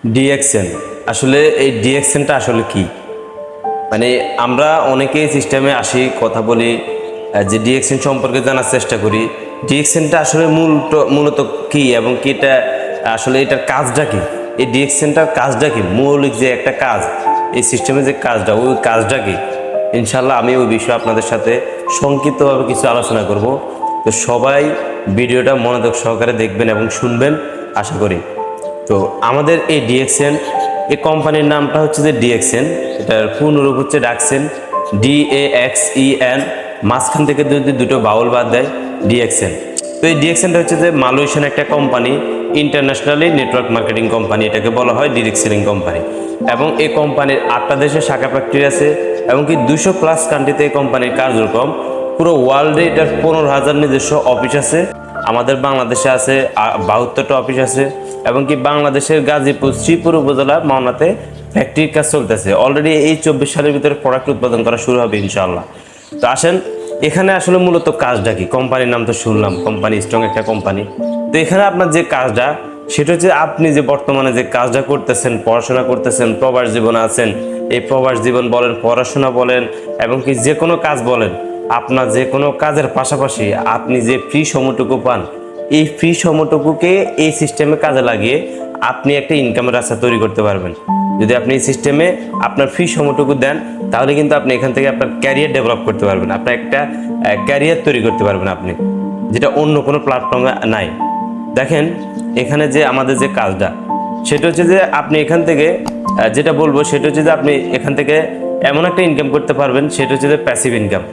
DXN আসলে এই ডিএক্সএনটা আসলে কি? মানে আমরা অনেকেই সিস্টেমে আসি, কথা বলি, যে ডিএক্সএন সম্পর্কে জানার চেষ্টা করি। ডিএক্সএনটা আসলে মূলত কি এবং কি এটা আসলে এটার কাজটা কি? এই ডিএক্সএনটার কাজটা কি? মৌলিক যে একটা কাজ, এই সিস্টেমের যে কাজটা, ওই কাজটা কি? ইনশাল্লাহ আমি ওই বিষয়ে আপনাদের সাথে সংক্ষিপ্তভাবে কিছু আলোচনা করব। তো সবাই ভিডিওটা মনোযোগ সহকারে দেখবেন এবং শুনবেন আশা করি। তো আমাদের এই ডিএক্সএন, এই কোম্পানির নামটা হচ্ছে যে ডিএক্সএন, এটার পূর্ণরূপ হচ্ছে ডাকসেন, DAXEN, মাঝখান থেকে যদি দুটো বাউল বাদ দেয় ডিএক্সএন। তো এই ডিএক্সএনটা হচ্ছে যে মালয়েশিয়ান একটা company, internationally network marketing company, এটাকে বলা হয় ডিরেক্ট সেলিং কোম্পানি। এবং এই কোম্পানির 8টা দেশে শাখা ফ্যাক্টরি আছে, এমনকি 200+ কান্ট্রিতে এই কোম্পানির কার্যক্রম। পুরো ওয়ার্ল্ডে এটার 15,000 নিজস্ব অফিস আছে। আমাদের বাংলাদেশে আছে 72টা অফিস আছে, এবং কি বাংলাদেশের গাজীপুর শ্রীপুর উপজেলা মাওনাতে ফ্যাক্টরির কাজ চলতেছে। অলরেডি এই 24 সালের ভিতরে প্রোডাক্ট উৎপাদন করা শুরু হবে ইনশাআল্লাহ। তো আসেন, এখানে আসলে মূলত কাজটা কি? কোম্পানির নাম তো শুনলাম, কোম্পানি স্ট্রং একটা কোম্পানি। তো এখানে আপনার যে কাজটা, সেটা হচ্ছে আপনি যে বর্তমানে যে কাজটা করতেছেন, পড়াশোনা করতেছেন, প্রবাস জীবনে আছেন, এই প্রবাস জীবন বলেন, পড়াশোনা বলেন, এবং কি যে কোনো কাজ বলেন, আপনার যে কোনো কাজের পাশাপাশি আপনি যে ফ্রি সময়টুকু পান, এই ফ্রি সময়টুকুকে এই সিস্টেমে কাজে লাগিয়ে আপনি একটা ইনকামের রাস্তা তৈরি করতে পারবেন। যদি আপনি এই সিস্টেমে আপনার ফ্রি সময়টুকু দেন, তাহলে কিন্তু আপনি এখান থেকে আপনার ক্যারিয়ার ডেভেলপ করতে পারবেন, আপনার একটা ক্যারিয়ার তৈরি করতে পারবেন আপনি, যেটা অন্য কোনো প্ল্যাটফর্মে নাই। দেখেন, এখানে যে আমাদের যে কাজটা, সেটা হচ্ছে যে আপনি এখান থেকে যেটা বলবো সেটা হচ্ছে যে আপনি এখান থেকে এমন একটা ইনকাম করতে পারবেন, সেটা হচ্ছে যে প্যাসিভ ইনকাম।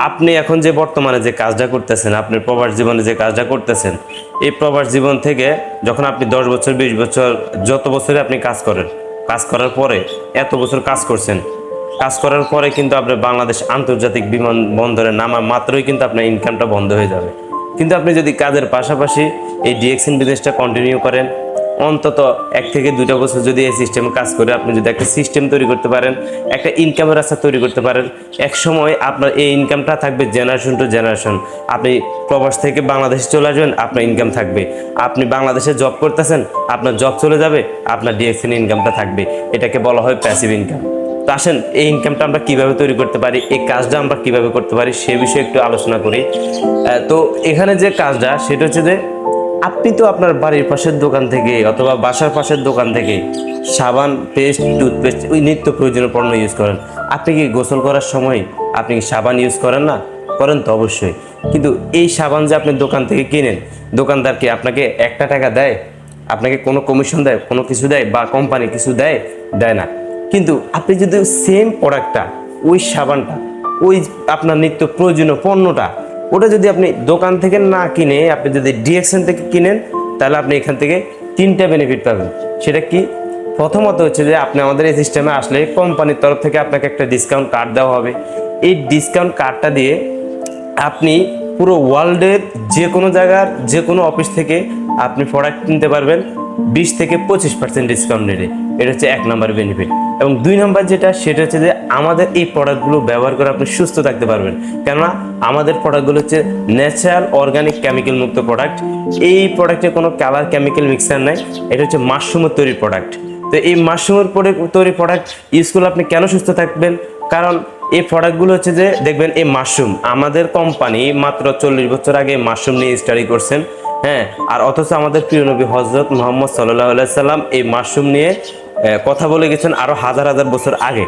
আপনি এখন যে বর্তমানে যে কাজটা করতেছেন, আপনি প্রবাস জীবনে যে কাজটা করতেছেন, এই প্রবাস জীবন থেকে যখন আপনি 10 বছর 20 বছর যত বছরে আপনি কাজ করেন, কাজ করার পরে এত বছর কাজ করছেন, কাজ করার পরে কিন্তু আপনার বাংলাদেশ আন্তর্জাতিক বিমানবন্দরে নামা মাত্রই কিন্তু আপনার ইনকামটা বন্ধ হয়ে যাবে। কিন্তু আপনি যদি কাজের পাশাপাশি এই ডিএক্সএন বিজনেসটা কন্টিনিউ করেন, অন্তত 1 থেকে 2টা বছর যদি এই সিস্টেমে কাজ করে আপনি যদি একটা সিস্টেম তৈরি করতে পারেন, একটা ইনকামের রাস্তা তৈরি করতে পারেন, এক সময় আপনার এই ইনকামটা থাকবে জেনারেশন টু জেনারেশন। আপনি প্রবাস থেকে বাংলাদেশে চলে আসবেন, আপনার ইনকাম থাকবে। আপনি বাংলাদেশে জব করতেছেন, আপনার জব চলে যাবে, আপনার ডিএক্সএন ইনকামটা থাকবে। এটাকে বলা হয় প্যাসিভ ইনকাম। তো আসেন, এই ইনকামটা আমরা কিভাবে তৈরি করতে পারি, এই কাজটা আমরা কিভাবে করতে পারি সে বিষয়ে একটু আলোচনা করি। তো এখানে যে কাজটা, সেটা হচ্ছে যে আপনি তো আপনার বাড়ির পাশের দোকান থেকে অথবা বাসার পাশের দোকান থেকে সাবান, পেস্ট, টুথপেস্ট, ওই নিত্য প্রয়োজনীয় পণ্য ইউজ করেন। আপনি কি গোসল করার সময় আপনি কি সাবান ইউজ করেন না? করেন তো অবশ্যই। কিন্তু এই সাবান যে আপনি দোকান থেকে কিনেন, দোকানদার কি আপনাকে 1টা টাকা দেয়? আপনাকে কোনো কমিশন দেয়, কোনো কিছু দেয়, বা কোম্পানি কিছু দেয়? দেয় না। কিন্তু আপনি যদি সেম প্রোডাক্টটা, ওই সাবানটা, ওই আপনার নিত্য প্রয়োজনীয় পণ্যটা, ওটা যদি আপনি দোকান থেকে না কিনে আপনি যদি ডিএক্সএন থেকে কিনেন, তাহলে আপনি এখান থেকে 3টা বেনিফিট পাবেন। সেটা কি? প্রথমত হচ্ছে যে আপনি আমাদের এই সিস্টেমে আসলে কোম্পানির তরফ থেকে আপনাকে একটা ডিসকাউন্ট কার্ড দেওয়া হবে। এই ডিসকাউন্ট কার্ডটা দিয়ে আপনি পুরো ওয়ার্ল্ডের যে কোনো জায়গার যে কোনো অফিস থেকে আপনি প্রোডাক্ট কিনতে পারবেন 20 থেকে 25% ডিসকাউন্ট রেটে। এটা হচ্ছে 1 নম্বর বেনিফিট। এবং 2 নম্বর যেটা, সেটা হচ্ছে যে আমাদের এই প্রোডাক্টগুলো ব্যবহার করে আপনি সুস্থ থাকতে পারবেন। কেননা আমাদের প্রোডাক্টগুলো হচ্ছে ন্যাচারাল অর্গানিক কেমিক্যাল মুক্ত প্রোডাক্ট। এই প্রোডাক্টে কোনো কালার কেমিক্যাল মিক্সার নাই। এটা হচ্ছে মাশরুমের তৈরি প্রোডাক্ট। তো এই মাশরুমের তৈরি প্রোডাক্ট ইউজ করলে আপনি কেন সুস্থ থাকবেন? কারণ এই প্রোডাক্টগুলো হচ্ছে যে দেখবেন, এই মাশরুম আমাদের কোম্পানি মাত্র 40 বছর আগে মাশরুম নিয়ে স্টাডি করছেন। হ্যাঁ, আর অথচ আমাদের প্রিয় নবী হযরত মুহাম্মদ সাল্লাল্লাহু আলাইহি সাল্লাম এই মাশরুম নিয়ে কথা বলে গেছেন আরো হাজার হাজার বছর আগে।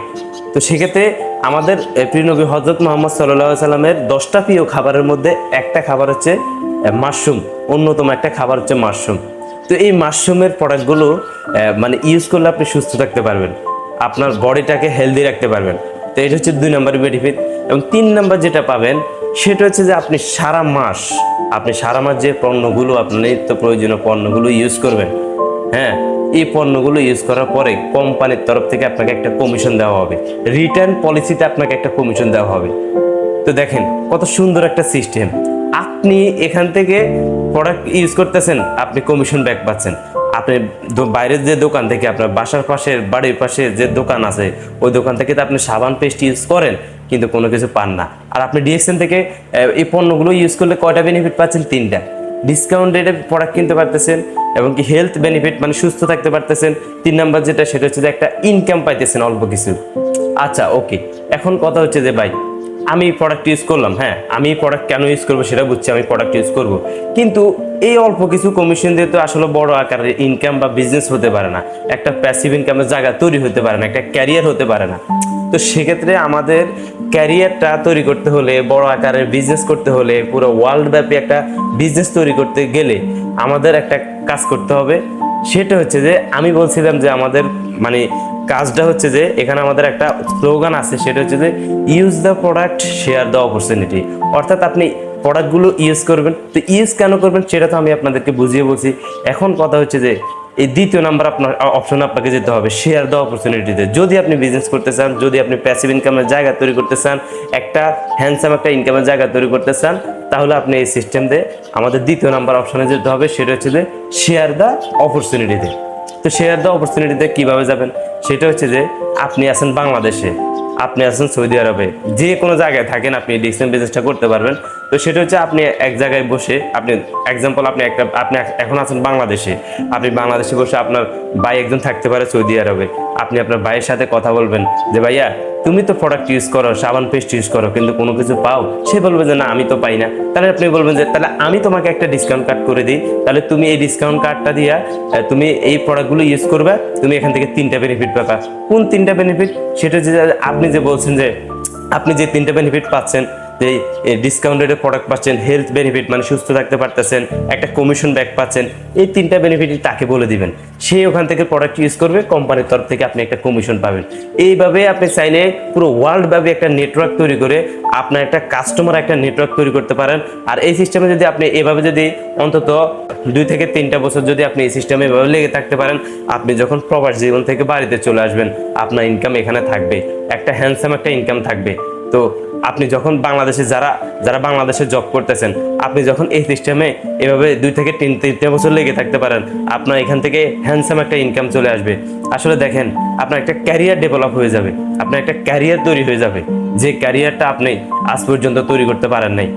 তো সেক্ষেত্রে আমাদের প্রিয় নবী হযরত মুহাম্মদ সাল্লাল্লাহু আলাইহি সাল্লামের 10টা প্রিয় খাবারের মধ্যে একটা খাবার হচ্ছে মাশরুম, অন্যতম একটা খাবার হচ্ছে মাশরুম। তো এই মাশরুমের প্রোডাক্টগুলো মানে ইউজ করলে আপনি সুস্থ থাকতে পারবেন, আপনার বডিটাকে হেলদি রাখতে পারবেন। তো এটা হচ্ছে 2 নম্বর বেনিফিট। এবং 3 নম্বর যেটা পাবেন, সেটা হচ্ছে যে আপনি সারা মাস যে পণ্যগুলো, আপনার নিত্য প্রয়োজনীয় পণ্যগুলো ইউজ করবেন, হ্যাঁ, এই পণ্যগুলো ইউজ করার পরে কোম্পানির তরফ থেকে আপনাকে একটা কমিশন দেওয়া হবে, রিটার্ন পলিসিতে আপনাকে একটা কমিশন দেওয়া হবে। তো দেখেন কত সুন্দর একটা সিস্টেম। আপনি এখান থেকে প্রোডাক্ট ইউজ করতেছেন, আপনি কমিশন ব্যাক পাচ্ছেন। আপনি বাইরের যে দোকান থেকে, আপনার বাসার পাশে, বাড়ির পাশে যে দোকান আছে, ওই দোকান থেকে তো আপনি সাবান, পেস্ট ইউজ করেন, কিন্তু কোনো কিছু পান না। আর আপনি ডিএক্সএন থেকে এই পণ্যগুলো ইউজ করলে কয়টা বেনিফিট পাচ্ছেন? 3টা। ডিসকাউন্ট রেটে প্রোডাক্ট কিনতে পারতেছেন এবং কি হেলথ বেনিফিট মানে সুস্থ থাকতে পারতেছেন। 3 নাম্বার যেটা সেটা হচ্ছে যে একটা ইনকাম পাইতেছেন অল্প কিছু। আচ্ছা ওকে, এখন কথা হচ্ছে যে ভাই আমি প্রোডাক্ট ইউজ করলাম, হ্যাঁ আমি প্রোডাক্ট কেন ইউজ করবো সেটা বুঝছি, আমি প্রোডাক্ট ইউজ করব, কিন্তু এই অল্প কিছু কমিশন দিয়ে তো আসলে বড় আকারের ইনকাম বা বিজনেস হতে পারে না, একটা প্যাসিভ ইনকামের জায়গা তৈরি হতে পারে না, একটা ক্যারিয়ার হতে পারে না। তো সেক্ষেত্রে আমাদের ক্যারিয়ারটা তৈরি করতে হলে, বড় আকারের বিজনেস করতে হলে, পুরো ওয়ার্ল্ড ব্যাপী একটা বিজনেস তৈরি করতে গেলে আমাদের একটা কাজ করতে হবে। সেটা হচ্ছে যে আমি বলছিলাম যে আমাদের মানে কাজটা হচ্ছে যে এখানে আমাদের একটা স্লোগান আছে, সেটা হচ্ছে যে use the product share the opportunity. অর্থাৎ আপনি প্রোডাক্টগুলো ইউজ করবেন, তো ইউজ কেন করবেন সেটা তো আমি আপনাদেরকে বুঝিয়ে বলছি। এখন কথা হচ্ছে যে এই দ্বিতীয় নাম্বার আপনার অপশনে আপনাকে যেতে হবে, শেয়ার দ্য অপরচুনিটিতে। যদি আপনি বিজনেস করতে চান, যদি আপনি প্যাসিভ ইনকামের জায়গা তৈরি করতে চান, একটা হ্যান্ডসাম একটা ইনকামের জায়গা তৈরি করতে চান, তাহলে আপনি এই সিস্টেম দিয়ে আমাদের দ্বিতীয় নাম্বার অপশনে যেতে হবে, সেটা হচ্ছে যে শেয়ার দ্য অপরচুনিটিতে। তো শেয়ার দ্য অপরচুনিটিতে কীভাবে যাবেন, সেটা হচ্ছে যে আপনি আছেন বাংলাদেশে, আপনি আছেন সৌদি আরবে, যে কোনো জায়গায় থাকেন আপনি ডিসকাউন্ট বিজনেসটা করতে পারবেন। তো সেটা হচ্ছে আপনি এক জায়গায় বসে, আপনি এক্সাম্পল আপনি এখন আছেন বাংলাদেশে, আপনি বাংলাদেশে বসে আপনার ভাই একজন থাকতে পারে সৌদি আরবে, আপনি আপনার ভাইয়ের সাথে কথা বলবেন যে ভাইয়া তুমি তো প্রোডাক্ট ইউজ করো, সাবান পেস্ট ইউজ করো, কিন্তু কোনো কিছু পাও? সে বলবে যে না আমি তো পাই না। তাহলে আপনি বলবেন যে তাহলে আমি তোমাকে একটা ডিসকাউন্ট কার্ড করে দিই, তাহলে তুমি এই ডিসকাউন্ট কার্ডটা দিয়া তুমি এই প্রোডাক্টগুলো ইউজ করবে, তুমি এখান থেকে 3টা বেনিফিট পাবা। কোন 3টা বেনিফিট? সেটা হচ্ছে আপনি যে বলছেন যে আপনি যে 3টা বেনিফিট পাচ্ছেন, যে ডিসকাউন্ট রেটের প্রোডাক্ট পাচ্ছেন, হেলথ বেনিফিট মানে সুস্থ থাকতে পারতেছেন, একটা কমিশন ব্যাক পাচ্ছেন, এই 3টা বেনিফিটই তাকে বলে দিবেন, সে ওখান থেকে প্রোডাক্ট ইউজ করবে, কোম্পানির তরফ থেকে আপনি একটা কমিশন পাবেন। এইভাবে আপনি চাইলে পুরো ওয়ার্ল্ড ব্যাপী একটা নেটওয়ার্ক তৈরি করে আপনার একটা কাস্টমার একটা নেটওয়ার্ক তৈরি করতে পারেন। আর এই সিস্টেমে যদি আপনি এভাবে যদি অন্তত 2 থেকে 3টা বছর যদি আপনি এই সিস্টেমে এভাবে লেগে থাকতে পারেন, আপনি যখন প্রবাস জীবন থেকে বাড়িতে চলে আসবেন আপনার ইনকাম এখানে থাকবে, একটা হ্যান্ডসাম একটা ইনকাম থাকবে। তো আপনি যখন বাংলাদেশে যারা বাংলাদেশে জব করতেছেন, আপনি যখন এই সিস্টেমে এভাবে 2 থেকে 3 বছর লেগে থাকতে পারেন, আপনার এখান থেকে হ্যান্ডসাম একটা ইনকাম চলে আসবে। আসলে দেখেন আপনার একটা ক্যারিয়ার ডেভেলপ হয়ে যাবে, আপনার একটা ক্যারিয়ার তৈরি হয়ে যাবে, যে ক্যারিয়ারটা আপনি আজ পর্যন্ত তৈরি করতে পারেন নাই।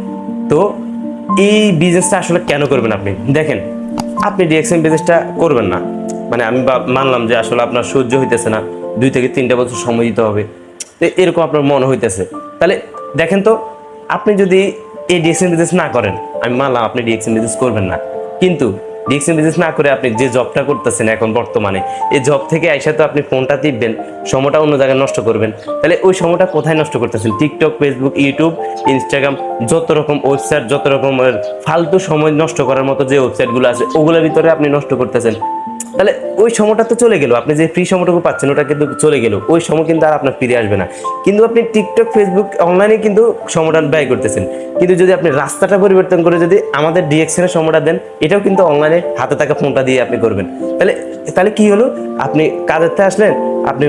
তো এই বিজনেসটা আসলে কেন করবেন আপনি? দেখেন আপনি ডিএক্সএম বিজনেসটা করবেন না, মানে আমি মানলাম যে আসলে আপনার সহ্য হইতেছে না, 2 থেকে 3টা বছর সময় দিতে হবে, তো এরকম আপনার মনে হইতেছে। তাহলে দেখেন তো, আপনি যদি এই ডিএক্সএম বিজনেস না করেন, আমি মানলাম আপনি ডিএক্সএম বিজনেস করবেন না, কিন্তু ডিএক্সএম বিজনেস না করে আপনি যে জবটা করতেছেন এখন বর্তমানে, এই জব থেকে আইসা তো আপনি ফোনটা টিপবেন, সময়টা অন্য জায়গায় নষ্ট করবেন। তাহলে ওই সময়টা কোথায় নষ্ট করতেছেন? টিকটক, ফেসবুক, ইউটিউব, ইনস্টাগ্রাম, যত রকম ওয়েবসাইট, যত রকমের ফালতু সময় নষ্ট করার মতো যে ওয়েবসাইটগুলো আছে ওগুলোর ভিতরে আপনি নষ্ট করতেছেন। তাহলে ওই সময়টা তো চলে গেল, আপনি যে ফ্রি সময়টুকু পাচ্ছেন ওটা কিন্তু চলে গেল, ওই সময় কিন্তু আর আপনার ফিরে আসবে না। কিন্তু আপনি টিকটক, ফেসবুক, অনলাইনে কিন্তু সময়টা ব্যয় করতেছেন, কিন্তু যদি আপনি রাস্তাটা পরিবর্তন করে যদি আমাদের ডিএক্সএনের সময়টা দেন, এটাও কিন্তু অনলাইনে হাতে থাকা ফোনটা দিয়ে আপনি করবেন। তাহলে তাহলে কি হলো, আপনি কাজের থেকে আসলেন, আপনি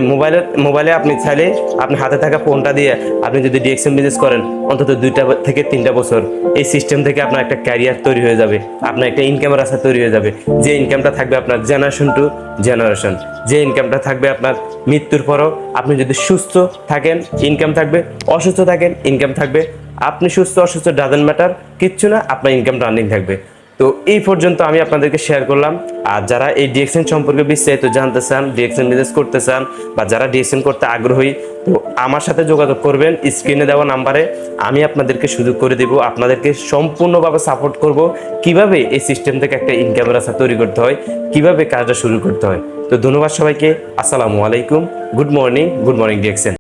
মোবাইলে আপনি চাইলে আপনি হাতে থাকা ফোনটা দিয়ে আপনি যদি ডিএক্সএম বিজনেস করেন, অন্তত 2 থেকে 3টা বছর এই সিস্টেম থেকে আপনার একটা ক্যারিয়ার তৈরি হয়ে যাবে, আপনার একটা ইনকামের রাস্তা তৈরি হয়ে যাবে, যে ইনকামটা থাকবে আপনার জেনারেশন টু জেনারেশন, যে ইনকামটা থাকবে আপনার মৃত্যুর পরও। আপনি যদি সুস্থ থাকেন ইনকাম থাকবে, অসুস্থ থাকেন ইনকাম থাকবে, আপনি সুস্থ অসুস্থ ডাজন্ট ম্যাটার, কিচ্ছু না, আপনার ইনকাম রানিং থাকবে। তো এই পর্যন্ত আমি আপনাদেরকে শেয়ার করলাম। আর যারা এই ডিএক্সএন সম্পর্কে বিস্তারিত জানতে চান, ডিএক্সএন বিজনেস করতে চান, বা যারা ডিএক্সএন করতে আগ্রহী, তো আমার সাথে যোগাযোগ করবেন স্ক্রিনে দেওয়া নাম্বারে, আমি আপনাদেরকে সুযোগ করে দেব, আপনাদেরকে সম্পূর্ণভাবে সাপোর্ট করব কিভাবে এই সিস্টেম থেকে একটা ইনকামের রাস্তা তৈরি করতে হয়, কিভাবে কাজটা শুরু করতে হয়। তো ধন্যবাদ সবাইকে, আসসালামু আলাইকুম, গুড মর্নিং ডিএক্সএন।